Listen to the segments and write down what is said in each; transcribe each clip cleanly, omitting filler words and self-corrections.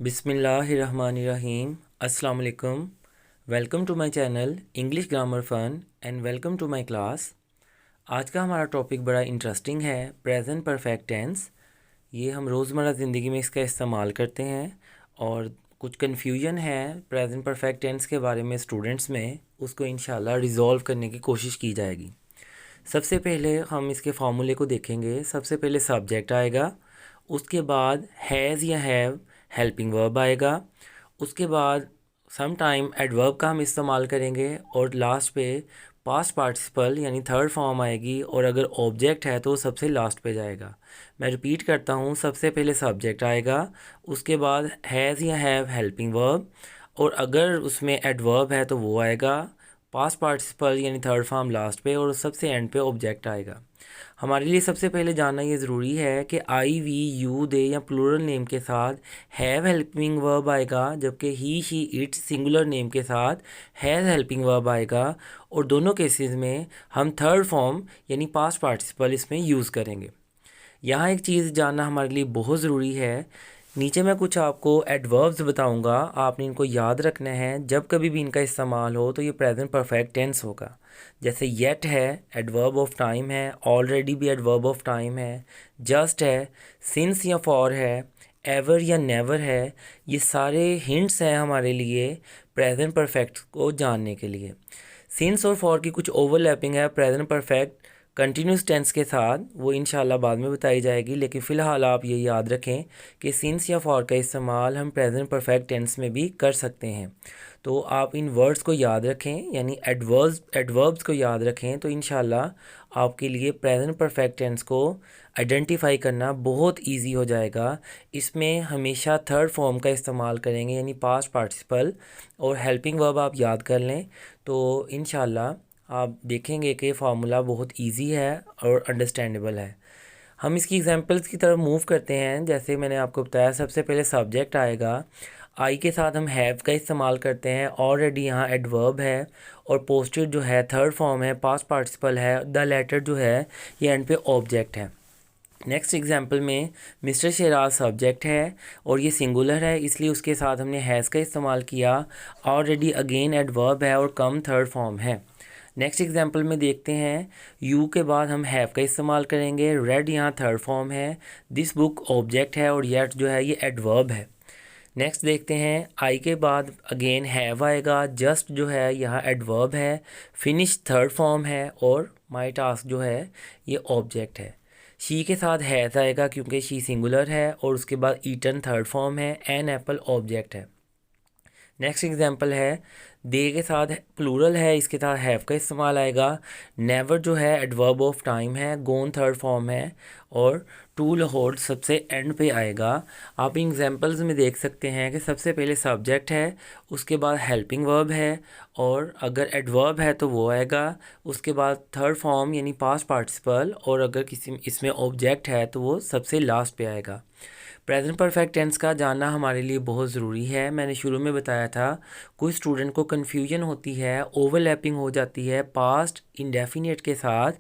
बिस्मिल्लाहिर्रहमानिर्रहीम। अस्सलाम वालेकुम। Welcome to my channel English grammar fun and welcome to my class. आज का हमारा टॉपिक बड़ा इंटरेस्टिंग है, प्रेजेंट परफेक्ट टेंस। ये हम रोज़मर्रा ज़िंदगी में इसका इस्तेमाल करते हैं और कुछ कन्फ्यूजन है प्रेजेंट परफेक्ट टेंस के बारे में स्टूडेंट्स में, उसको इंशाल्लाह रिज़ॉल्व करने की कोशिश की जाएगी। सबसे पहले हम इसके फार्मूले को देखेंगे। सबसे पहले सब्जेक्ट आएगा, उसके बाद हैज़ या हैव हेल्पिंग वर्ब आएगा, उसके बाद सम टाइम एडवर्ब का हम इस्तेमाल करेंगे और लास्ट पे पास्ट पार्टिसिपल यानी थर्ड फॉर्म आएगी, और अगर ऑब्जेक्ट है तो सबसे लास्ट पे जाएगा। मैं रिपीट करता हूँ, सबसे पहले सब्जेक्ट आएगा, उसके बाद हैज़ या हैव हेल्पिंग वर्ब, और अगर उसमें एडवर्ब है तो वो आएगा, पास्ट पार्टिसिपल यानी थर्ड फॉर्म लास्ट पे, और सबसे एंड पे ऑब्जेक्ट आएगा। हमारे लिए सबसे पहले जानना ये ज़रूरी है कि आई वी यू दे या प्लूरल नेम के साथ हैव हेल्पिंग वर्ब आएगा, जबकि ही शी इट सिंगुलर नेम के साथ हैज़ हेल्पिंग वर्ब आएगा, और दोनों केसेस में हम थर्ड फॉर्म यानी पास्ट पार्टिसिपल इसमें यूज़ करेंगे। यहाँ एक चीज़ जानना हमारे लिए बहुत ज़रूरी है। नीचे मैं कुछ आपको एडवर्ब्स बताऊंगा, आपने इनको याद रखना है। जब कभी भी इनका इस्तेमाल हो तो ये प्रेजेंट परफेक्ट टेंस होगा। जैसे येट है, एडवर्ब ऑफ टाइम है, ऑलरेडी भी एडवर्ब ऑफ टाइम है, जस्ट है, सिंस या फॉर है, एवर या नेवर है। ये सारे हिंट्स हैं हमारे लिए प्रेजेंट परफेक्ट को जानने के लिए। सिंस और फॉर की कुछ ओवरलैपिंग है प्रेजेंट परफेक्ट कंटिन्यूस टेंस के साथ, वो इंशाल्लाह बाद में बताई जाएगी, लेकिन फ़िलहाल आप ये याद रखें कि सिंस या फॉर का इस्तेमाल हम प्रेजेंट परफेक्ट टेंस में भी कर सकते हैं। तो आप इन वर्ड्स को याद रखें, यानी एडवर्ब्स को याद रखें, तो इंशाल्लाह आपके लिए प्रेजेंट परफेक्ट टेंस को आइडेंटिफाई करना बहुत इजी हो जाएगा। इसमें हमेशा थर्ड फॉर्म का इस्तेमाल करेंगे, यानी पास्ट पार्टिसिपल, और हेल्पिंग वर्ब आप याद कर लें, तो इंशाल्लाह आप देखेंगे कि फार्मूला बहुत इजी है और अंडरस्टैंडेबल है। हम इसकी एग्जांपल्स की तरफ मूव करते हैं। जैसे मैंने आपको बताया, सबसे पहले सब्जेक्ट आएगा, आई के साथ हम हैव का इस्तेमाल करते हैं, ऑलरेडी यहाँ एडवर्ब है, और पोस्टेड जो है थर्ड फॉर्म है, पास्ट पार्टिसिपल है, द लेटर जो है ये एंड पे ऑब्जेक्ट है। नेक्स्ट एग्जांपल में मिस्टर शेराज सब्जेक्ट है और ये सिंगुलर है, इसलिए उसके साथ हमने हैज़ का इस्तेमाल किया, ऑलरेडी अगेन एडवर्ब है और कम थर्ड फॉर्म है। नेक्स्ट एग्जांपल में देखते हैं, यू के बाद हम हैव का इस्तेमाल करेंगे, रेड यहाँ थर्ड फॉर्म है, दिस बुक ऑब्जेक्ट है, और येट जो है ये एडवर्ब है। नेक्स्ट देखते हैं, आई के बाद अगेन हैव आएगा, जस्ट जो है यहाँ एडवर्ब है, फिनिश थर्ड फॉर्म है, और माई टास्क जो है ये ऑब्जेक्ट है। शी के साथ हैज़ आएगा क्योंकि शी सिंगुलर है, और उसके बाद ईटन थर्ड फॉर्म है, एन एप्पल ऑब्जेक्ट है। नेक्स्ट एग्जांपल है, दे के साथ प्लूरल है, इसके साथ हैव का इस्तेमाल आएगा, नेवर जो है एडवर्ब ऑफ टाइम है, गोन थर्ड फॉर्म है, और टू लाहौर सबसे एंड पे आएगा। आप एग्जांपल्स में देख सकते हैं कि सबसे पहले सब्जेक्ट है, उसके बाद हेल्पिंग वर्ब है, और अगर एडवर्ब है तो वो आएगा, उसके बाद थर्ड फॉर्म यानी पास्ट पार्टिसिपल, और अगर किसी इसमें ऑब्जेक्ट है तो वो सबसे लास्ट पे आएगा। प्रेजेंट परफेक्ट टेंस का जानना हमारे लिए बहुत ज़रूरी है। मैंने शुरू में बताया था, कुछ स्टूडेंट को कन्फ्यूजन होती है, ओवरलैपिंग हो जाती है पास्ट इंडेफिनिट के साथ,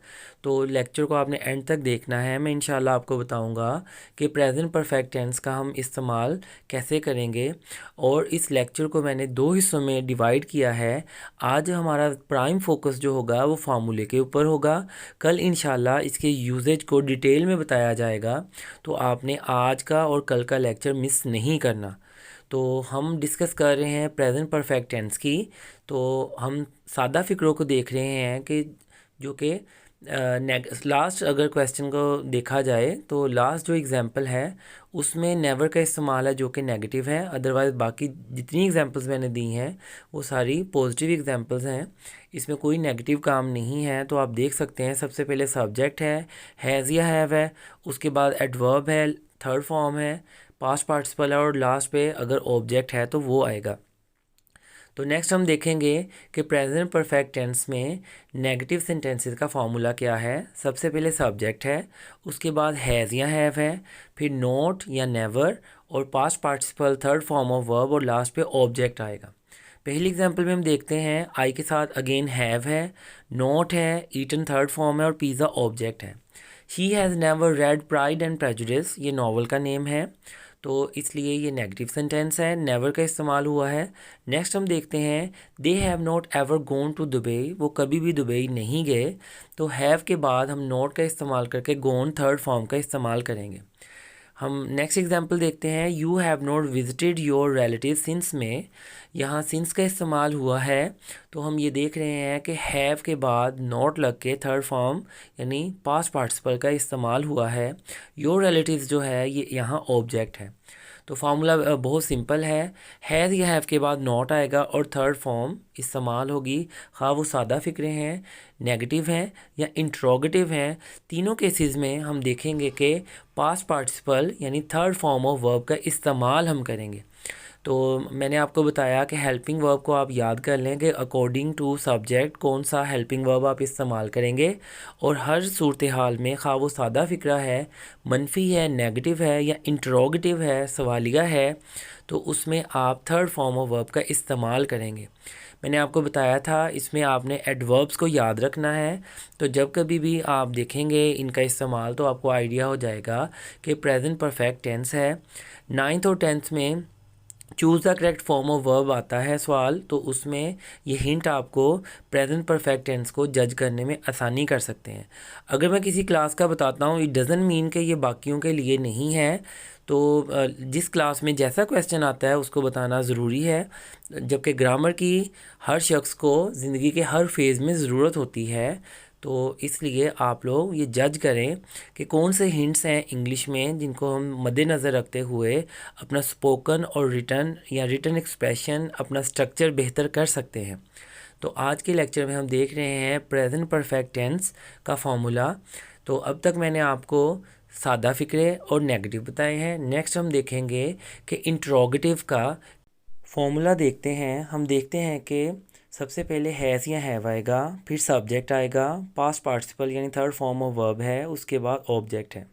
तो लेक्चर को आपने एंड तक देखना है। मैं इंशाल्लाह आपको बताऊंगा कि प्रेजेंट परफेक्ट टेंस का हम इस्तेमाल कैसे करेंगे, और इस लेक्चर को मैंने दो हिस्सों में डिवाइड किया है। आज हमारा प्राइम फोकस जो होगा वो फार्मूले के ऊपर होगा, कल इंशाल्लाह इसके यूजेज को डिटेल में बताया जाएगा, तो आपने आज का और कल का लेक्चर मिस नहीं करना। तो हम डिस्कस कर रहे हैं प्रेजेंट परफेक्ट टेंस की। तो हम सादा फ़िक्रों को देख रहे हैं कि जो कि लास्ट अगर क्वेश्चन को देखा जाए तो लास्ट जो एग्जांपल है उसमें नेवर का इस्तेमाल है जो कि नेगेटिव है, अदरवाइज़ बाकी जितनी एग्जांपल्स मैंने दी हैं वो सारी पॉजिटिव एग्जांपल्स हैं, इसमें कोई नेगेटिव काम नहीं है। तो आप देख सकते हैं, सबसे पहले सब्जेक्ट है, हैज़ या हैव है, उसके बाद एडवर्ब है, थर्ड फॉर्म है, पास्ट पार्टिसिपल है, और लास्ट पे अगर ऑब्जेक्ट है तो वो आएगा। तो नेक्स्ट हम देखेंगे कि प्रेजेंट परफेक्ट टेंस में नेगेटिव सेंटेंसेस का फार्मूला क्या है। सबसे पहले सब्जेक्ट है, उसके बाद हैज़ या हैव है, फिर नॉट या नेवर, और past participle third form of verb, और लास्ट पे ऑब्जेक्ट आएगा। पहली एग्जांपल में हम देखते हैं, आई के साथ अगेन हैव है, नॉट है, ईटन थर्ड फॉर्म है, और पिज़्ज़ा ऑब्जेक्ट है। She has never red pride and prejudice, ये नावल का नेम है। तो इसलिए ये नेगेटिव सेंटेंस है, नेवर का इस्तेमाल हुआ है। नेक्स्ट हम देखते हैं they have not ever gone to Dubai, वो कभी भी दुबई नहीं गए। तो हैव के बाद हम नॉट का इस्तेमाल करके गोन थर्ड फॉर्म का इस्तेमाल करेंगे। हम नेक्स्ट एग्जांपल देखते हैं you have not visited your relative since में। यहाँ सिंस का इस्तेमाल हुआ है, तो हम ये देख रहे हैं कि हैव के बाद नॉट लग के थर्ड फॉर्म यानी पास्ट पार्टिसिपल का इस्तेमाल हुआ है। योर रिलेटिव्स जो है ये यहाँ ऑब्जेक्ट है। तो फार्मूला बहुत सिंपल है, हैज़ या हैव के बाद नॉट आएगा और थर्ड फॉर्म इस्तेमाल होगी, खा वो सादा फ़िक्रे हैं, नेगेटिव हैं या इंट्रोगेटिव हैं। तीनों केसेस में हम देखेंगे कि पास्ट पार्टिसिपल यानी थर्ड फॉर्म ऑफ वर्ब का इस्तेमाल हम करेंगे। तो मैंने आपको बताया कि हेल्पिंग वर्ब को आप याद कर लें कि अकॉर्डिंग टू सब्जेक्ट कौन सा हेल्पिंग वर्ब आप इस्तेमाल करेंगे, और हर सूरत हाल में खा वो सादा फ़िक्रा है, मनफी है, नेगेटिव है या इंटरोगेटिव है, सवालिया है, तो उसमें आप थर्ड फॉर्म ऑफ वर्ब का इस्तेमाल करेंगे। मैंने आपको बताया था इसमें आपने एडवर्ब्स को याद रखना है। तो जब कभी भी आप देखेंगे इनका इस्तेमाल तो आपको आइडिया हो जाएगा कि प्रेजेंट परफेक्ट टेंस है। 9th और 10th में choose the correct form of verb आता है सवाल, तो उसमें ये हिंट आपको प्रेजेंट परफेक्ट टेंस को जज करने में आसानी कर सकते हैं। अगर मैं किसी क्लास का बताता हूँ, इट डज़ंट मीन कि ये बाकियों के लिए नहीं है। तो जिस क्लास में जैसा क्वेश्चन आता है उसको बताना ज़रूरी है, जबकि ग्रामर की हर शख्स को ज़िंदगी के हर फेज़ में ज़रूरत होती है। तो इसलिए आप लोग ये जज करें कि कौन से हिंट्स हैं इंग्लिश में जिनको हम मद्देनज़र रखते हुए अपना स्पोकन और रिटन या रिटन एक्सप्रेशन अपना स्ट्रक्चर बेहतर कर सकते हैं। तो आज के लेक्चर में हम देख रहे हैं प्रेजेंट परफेक्ट टेंस का फॉर्मूला। तो अब तक मैंने आपको सादा फ़िक्रे और नेगेटिव बताए हैं। नेक्स्ट हम देखेंगे कि इंट्रोगेटिव का फॉर्मूला देखते हैं। हम देखते हैं कि सबसे पहले हैज़ या हैव आएगा, फिर सब्जेक्ट आएगा, पास्ट पार्टिसिपल यानी थर्ड फॉर्म ऑफ वर्ब है, उसके बाद ऑब्जेक्ट है।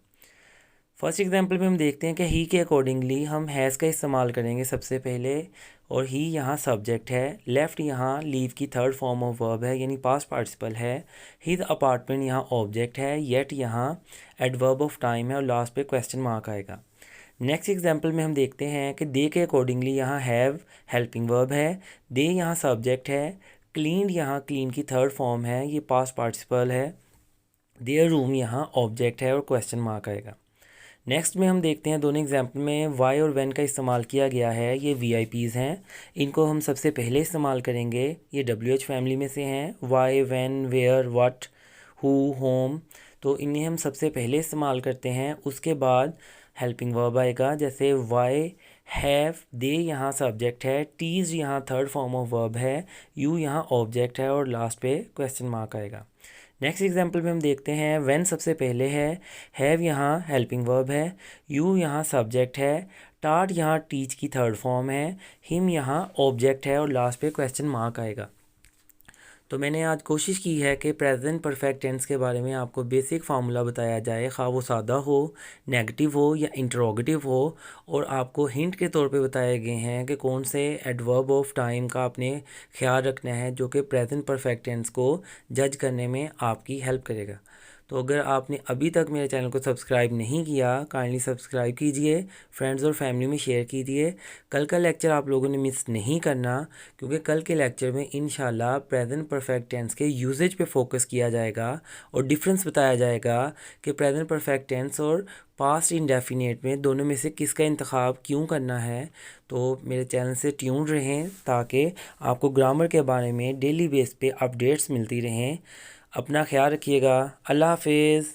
फर्स्ट एग्जांपल में हम देखते हैं कि ही के अकॉर्डिंगली हम हैज़ का इस्तेमाल करेंगे सबसे पहले, और ही यहाँ सब्जेक्ट है, लेफ़्ट यहाँ लीव की थर्ड फॉर्म ऑफ वर्ब है यानी पास्ट पार्टिसिपल है, हिज अपार्टमेंट यहाँ ऑब्जेक्ट है, येट यहाँ एडवर्ब ऑफ टाइम है और लास्ट पे क्वेश्चन मार्क आएगा। नेक्स्ट एग्जांपल में हम देखते हैं कि दे के अकॉर्डिंगली यहाँ हैव हेल्पिंग वर्ब है, दे यहाँ सब्जेक्ट है, क्लीन यहाँ क्लीन की थर्ड फॉर्म है, ये पास्ट पार्टिसिपल है, देयर रूम यहाँ ऑब्जेक्ट है और क्वेश्चन मार्क आएगा। नेक्स्ट में हम देखते हैं दोनों एग्जाम्पल में वाई और वैन का इस्तेमाल किया गया है। ये VIPs हैं, इनको हम सबसे पहले इस्तेमाल करेंगे। ये WH फैमिली में से हैं, why, when, where, what, who, home, तो इन्हें हम सबसे पहले इस्तेमाल करते हैं। उसके बाद हेल्पिंग वर्ब आएगा, जैसे वाई, हैव, दे यहाँ सब्जेक्ट है, टीज यहाँ थर्ड फॉर्म ऑफ वर्ब है, यू यहाँ ऑब्जेक्ट है और लास्ट पे क्वेश्चन मार्क आएगा। नेक्स्ट एग्जांपल में हम देखते हैं व्हेन सबसे पहले है, हैव यहाँ हेल्पिंग वर्ब है, यू यहाँ सब्जेक्ट है, टाट यहाँ टीच की थर्ड फॉर्म है, हिम यहाँ ऑब्जेक्ट है और लास्ट पे क्वेश्चन मार्क आएगा। तो मैंने आज कोशिश की है कि प्रेजेंट परफेक्ट टेंस के बारे में आपको बेसिक फार्मूला बताया जाए, खा वो सादा हो, नेगेटिव हो या इंटरोगेटिव हो, और आपको हिंट के तौर पे बताए गए हैं कि कौन से एडवर्ब ऑफ टाइम का आपने ख्याल रखना है जो कि प्रेजेंट परफेक्ट टेंस को जज करने में आपकी हेल्प करेगा। तो अगर आपने अभी तक मेरे चैनल को सब्सक्राइब नहीं किया, काइंडली सब्सक्राइब कीजिए, फ्रेंड्स और फैमिली में शेयर कीजिए। कल का लेक्चर आप लोगों ने मिस नहीं करना, क्योंकि कल के लेक्चर में इंशाल्लाह प्रेजेंट परफेक्ट टेंस के यूजेज पे फोकस किया जाएगा और डिफरेंस बताया जाएगा कि प्रेजेंट परफेक्ट टेंस और पास्ट इंडेफिनिट में दोनों में से किसका इंतखाब क्यों करना है। तो मेरे चैनल से ट्यून रहें ताकि आपको ग्रामर के बारे में डेली बेस पे अपडेट्स मिलती रहें। अपना ख्याल रखिएगा। अल्लाह हाफिज़।